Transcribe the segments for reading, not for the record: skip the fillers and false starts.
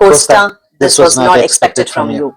Costa, this was not expected from you.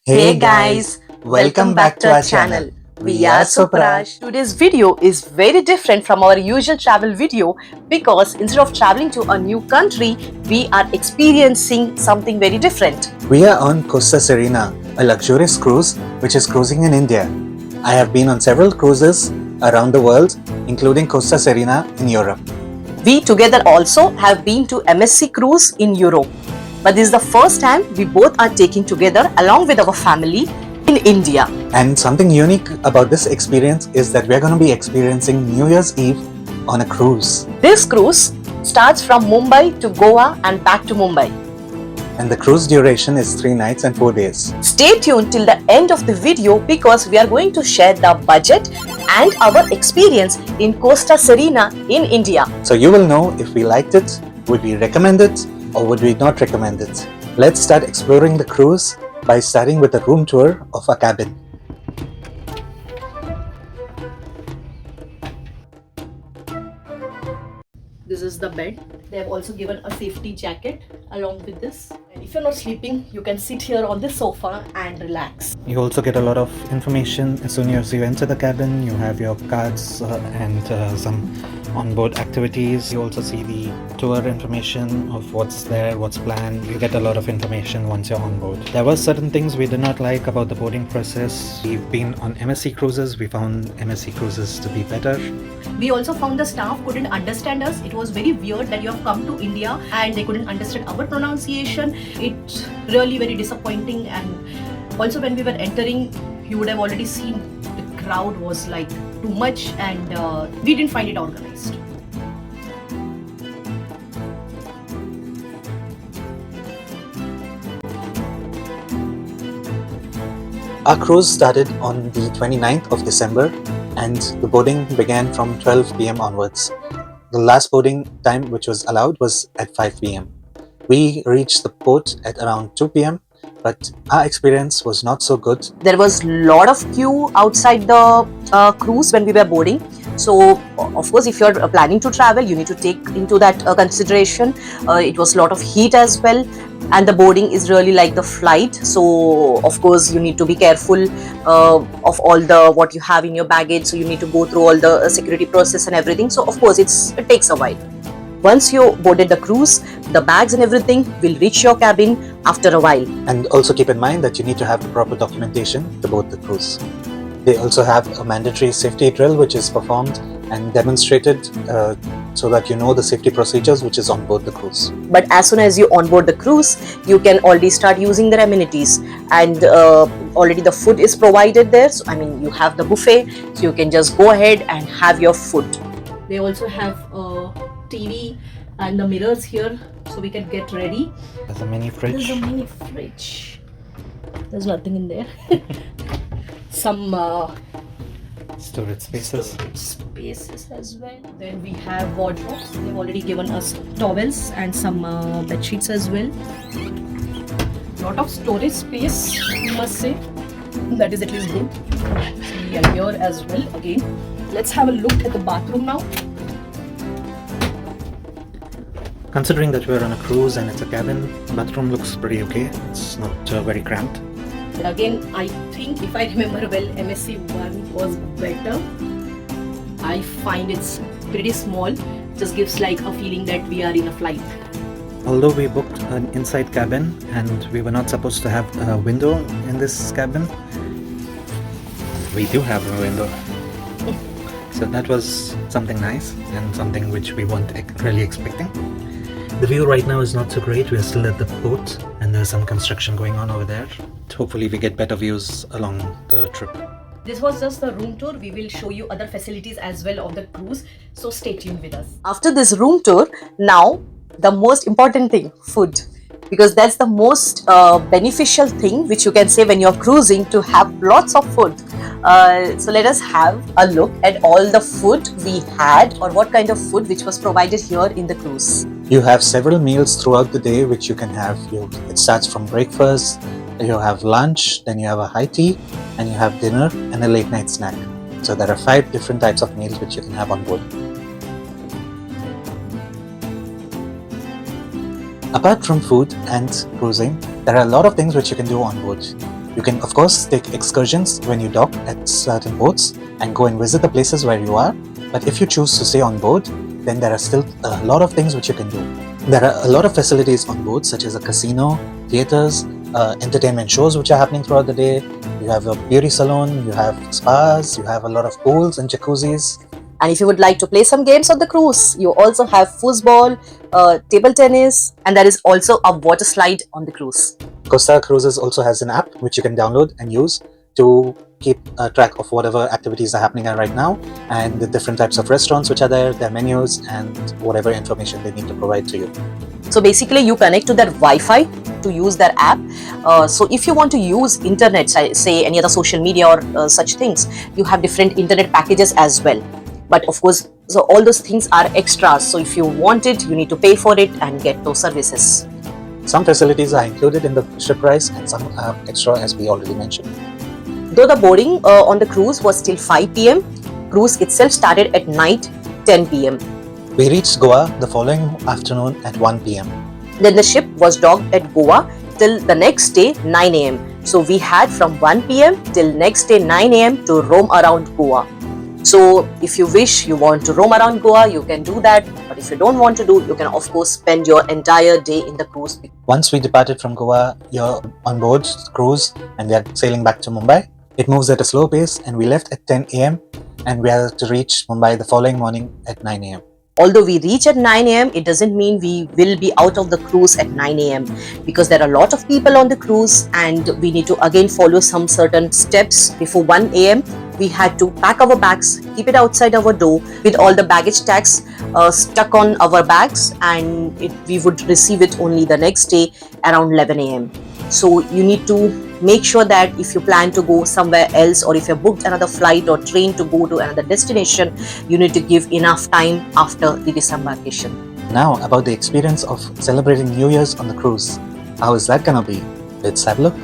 Hey guys, welcome back to our channel. We are SuprAash. Today's video is very different from our usual travel video because instead of traveling to a new country, we are experiencing something very different. We are on Costa Serena, a luxurious cruise which is cruising in India. I have been on several cruises around the world, including Costa Serena in Europe. We together also have been to MSC cruise in Europe. But this is the first time we both are taking together along with our family in India. And something unique about this experience is that we're going to be experiencing New Year's Eve on a cruise. This cruise starts from Mumbai to Goa and back to Mumbai. And the cruise duration is 3 nights and 4 days. Stay tuned till the end of the video because we are going to share the budget and our experience in Costa Serena in India. So you will know if we liked it, would we recommend it, or would we not recommend it? Let's start exploring the cruise by starting with a room tour of a cabin. This is the bed. They have also given a safety jacket along with this. And if you're not sleeping, you can sit here on the sofa and relax. You also get a lot of information as soon as you enter the cabin. You have your cards and some onboard activities. You also see the tour information of what's there, what's planned. You get a lot of information once you're on board. There were certain things we did not like about the boarding process. We've been on MSC cruises. We found MSC cruises to be better. We also found the staff couldn't understand us. It was very weird that you have come to India and they couldn't understand our pronunciation. It's really very disappointing. And also when we were entering, you would have already seen the crowd was like too much and we didn't find it organized. Our cruise started on the 29th of December and the boarding began from 12 p.m. onwards. The last boarding time which was allowed was at 5 p.m. We reached the port at around 2 p.m. but our experience was not so good. There was a lot of queue outside the cruise when we were boarding. So, of course, if you're planning to travel, you need to take into that consideration. It was a lot of heat as well. And the boarding is really like the flight. So, of course, you need to be careful of all the what you have in your baggage. So, you need to go through all the security process and everything. So, of course, it takes a while. Once you boarded the cruise, the bags and everything will reach your cabin after a while. And also keep in mind that you need to have proper documentation to board the cruise. They also have a mandatory safety drill which is performed and demonstrated so that you know the safety procedures which is on board the cruise. But as soon as you onboard the cruise, you can already start using their amenities and already the food is provided there. So, I mean, you have the buffet, so you can just go ahead and have your food. They also have a TV and the mirrors here so we can get ready. There's a mini fridge. There's a mini fridge. There's nothing in there. Some storage spaces as well. Then we have wardrobes. They've already given us towels and some bed sheets as well. Lot of storage space, you must say. That is at least good. We are here as well again. Let's have a look at the bathroom now. Considering that we're on a cruise and it's a cabin, the bathroom looks pretty okay. It's not very cramped. Again, I think if I remember well, MSC 1 was better. I find it's pretty small. Just gives like a feeling that we are in a flight. Although we booked an inside cabin and we were not supposed to have a window in this cabin, we do have a window. So that was something nice and something which we weren't really expecting. The view right now is not so great. We are still at the port and there's some construction going on over there. Hopefully we get better views along the trip. This was just the room tour. We will show you other facilities as well of the cruise. So stay tuned with us. After this room tour, now the most important thing, food. because that's the most beneficial thing which you can say when you're cruising, to have lots of food. So let us have a look at all the food we had, or what kind of food which was provided here in the cruise. You have several meals throughout the day which you can have. It starts from breakfast, you have lunch, then you have a high tea, and you have dinner and a late night snack. So there are 5 different types of meals which you can have on board. Apart from food and cruising, there are a lot of things which you can do on board. You can of course take excursions when you dock at certain boats and go and visit the places where you are. But if you choose to stay on board, then there are still a lot of things which you can do. There are a lot of facilities on board, such as a casino, theaters, entertainment shows which are happening throughout the day. You have a beauty salon, you have spas, you have a lot of pools and jacuzzis. And if you would like to play some games on the cruise, you also have foosball, table tennis, and there is also a water slide on the cruise. Costa Cruises also has an app which you can download and use to keep track of whatever activities are happening right now, and the different types of restaurants which are there, their menus, and whatever information they need to provide to you. So basically you connect to their Wi-Fi to use their app. So if you want to use internet, say any other social media or such things, you have different internet packages as well. But of course, so all those things are extras. So if you want it, you need to pay for it and get those services. Some facilities are included in the ship price and some are extra, as we already mentioned. Though the boarding on the cruise was till 5 p.m, cruise itself started at night 10 p.m. We reached Goa the following afternoon at 1 p.m. Then the ship was docked at Goa till the next day 9 a.m. So we had from 1 p.m. till next day 9 a.m. to roam around Goa. So if you wish, you want to roam around Goa, you can do that. But if you don't want to do, you can of course spend your entire day in the cruise. Once we departed from Goa, you're on board the cruise and we are sailing back to Mumbai. It moves at a slow pace and we left at 10 a.m. and we are to reach Mumbai the following morning at 9 a.m. Although we reach at 9 a.m, it doesn't mean we will be out of the cruise at 9 a.m. because there are a lot of people on the cruise and we need to again follow some certain steps. Before 1 a.m, we had to pack our bags, keep it outside our door with all the baggage tags stuck on our bags, and we would receive it only the next day around 11 a.m. So you need to make sure that if you plan to go somewhere else, or if you booked another flight or train to go to another destination, you need to give enough time after the disembarkation. Now about the experience of celebrating New Year's on the cruise. How is that gonna be? Let's have a look.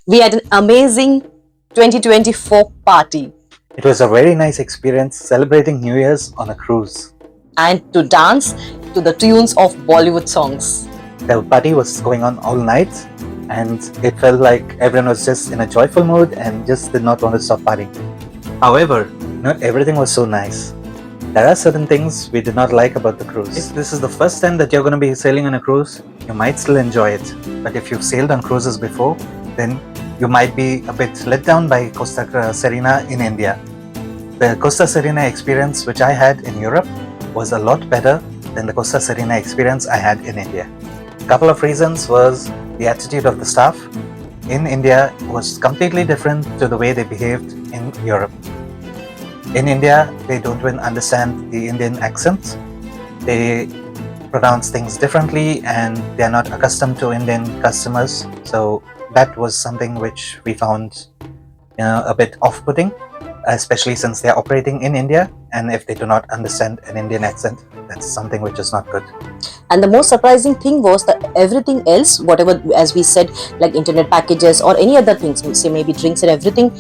We had an amazing 2024 party. It was a very nice experience celebrating New Year's on a cruise. And to dance to the tunes of Bollywood songs. The party was going on all night and it felt like everyone was just in a joyful mood and just did not want to stop partying. However, not everything was so nice. There are certain things we did not like about the cruise. If this is the first time that you're going to be sailing on a cruise, you might still enjoy it. But if you've sailed on cruises before, then you might be a bit let down by Costa Serena in India. The Costa Serena experience which I had in Europe was a lot better than the Costa Serena experience I had in India. A couple of reasons was the attitude of the staff in India was completely different to the way they behaved in Europe. In India, they don't even understand the Indian accent. They pronounce things differently and they are not accustomed to Indian customers. So that was something which we found a bit off-putting, especially since they are operating in India, and if they do not understand an Indian accent, that's something which is not good. And the most surprising thing was that everything else, whatever, as we said, like internet packages or any other things, say maybe drinks and everything,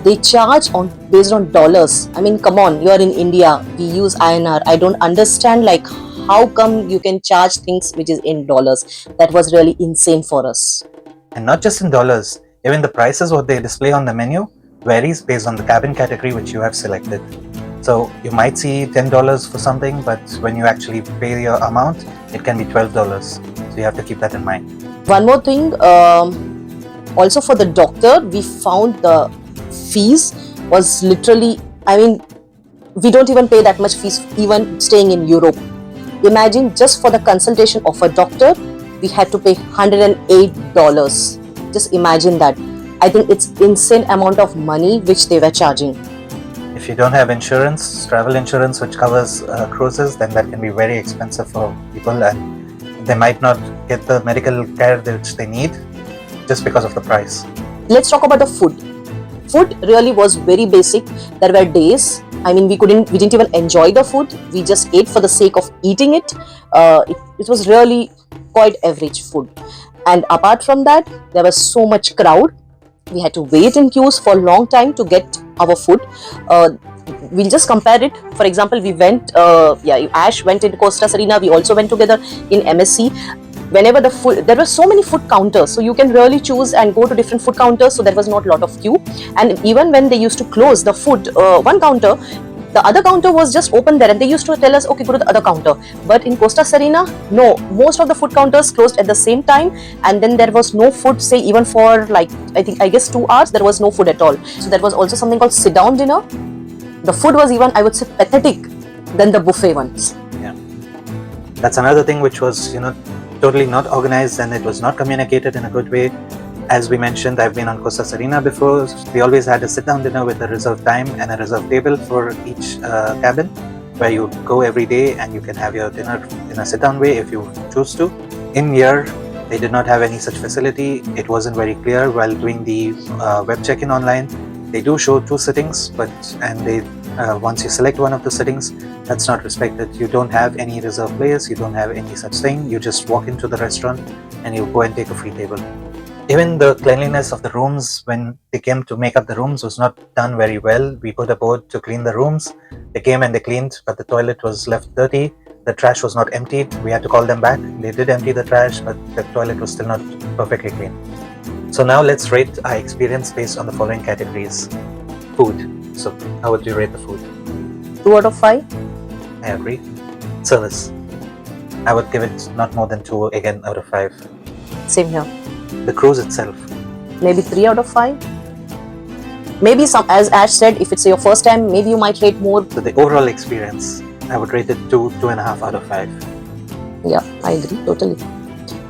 they charge based on dollars. I mean, come on, you are in India, we use INR. I don't understand like how come you can charge things which is in dollars. That was really insane for us. And not just in dollars, Even the prices what they display on the menu varies based on the cabin category which you have selected. So you might see $10 for something, but when you actually pay your amount, it can be $12. So you have to keep that in mind. One more thing, also for the doctor, we found the fees was literally, I mean, we don't even pay that much fees even staying in Europe. Imagine just for the consultation of a doctor, we had to pay $108. Just imagine that. I think it's insane amount of money which they were charging. If you don't have insurance, travel insurance which covers cruises, then that can be very expensive for people, and they might not get the medical care which they need just because of the price. Let's talk about the food. Food really was very basic. There were days, I mean, we didn't even enjoy the food. We just ate for the sake of eating it. It was really quite average food. And apart from that, there was so much crowd. We had to wait in queues for a long time to get our food. We'll just compare it. For example, we went, Ash went in Costa Serena. We also went together in MSC. Whenever the food, there were so many food counters, so you can really choose and go to different food counters, so there was not a lot of queue. And even when they used to close the food, one counter, the other counter was just open there, and they used to tell us, okay, go to the other counter. But in Costa Serena, no, most of the food counters closed at the same time, and then there was no food, say even for like, I guess 2 hours, there was no food at all. So there was also something called sit down dinner. The food was even, I would say, pathetic than the buffet ones. Yeah, that's another thing which was, totally not organized, and it was not communicated in a good way. As we mentioned, I've been on Costa Serena before. We always had a sit-down dinner with a reserved time and a reserved table for each cabin, where you go every day and you can have your dinner in a sit-down way if you choose to. In here, they did not have any such facility. It wasn't very clear while doing the web check-in online. They do show 2 sittings, once you select one of the sittings, that's not respected. You don't have any reserved place, you don't have any such thing. You just walk into the restaurant and you go and take a free table. Even the cleanliness of the rooms, when they came to make up the rooms, was not done very well. We put a board to clean the rooms. They came and they cleaned, but the toilet was left dirty. The trash was not emptied. We had to call them back. They did empty the trash, but the toilet was still not perfectly clean. So now let's rate our experience based on the following categories. Food. So how would you rate the food? 2 out of 5. I agree. Service. I would give it not more than 2 again out of 5. Same here. The cruise itself. Maybe 3 out of 5. Maybe some, as Ash said, if it's your first time, maybe you might rate more. So the overall experience, I would rate it 2.5 out of 5. Yeah, I agree totally.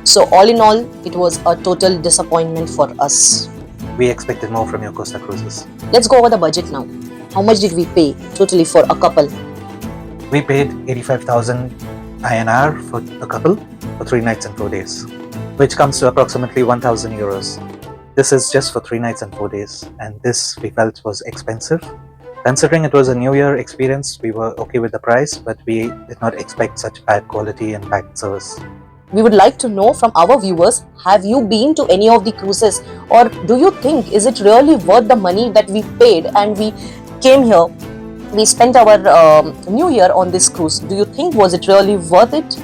So all in all, it was a total disappointment for us. We expected more from your Costa Cruises. Let's go over the budget now. How much did we pay totally for a couple? We paid 85,000 INR for a couple for 3 nights and 4 days, which comes to approximately 1,000 euros. This is just for 3 nights and 4 days, and this we felt was expensive. Considering it was a New Year experience, we were okay with the price, but we did not expect such bad quality and bad service. We would like to know from our viewers, have you been to any of the cruises, or do you think is it really worth the money that we paid and we came here, we spent our New Year on this cruise? Do you think was it really worth it?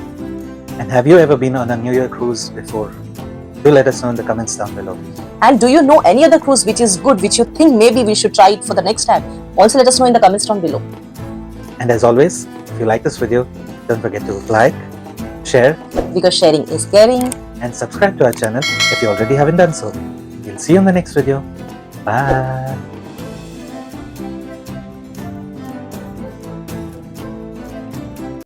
And have you ever been on a New Year cruise before? Do let us know in the comments down below. And do you know any other cruise which is good, which you think maybe we should try it for the next time? Also let us know in the comments down below. And as always, if you like this video, don't forget to like, share, because sharing is caring, and subscribe to our channel if you already haven't done so. We'll see you in the next video. Bye.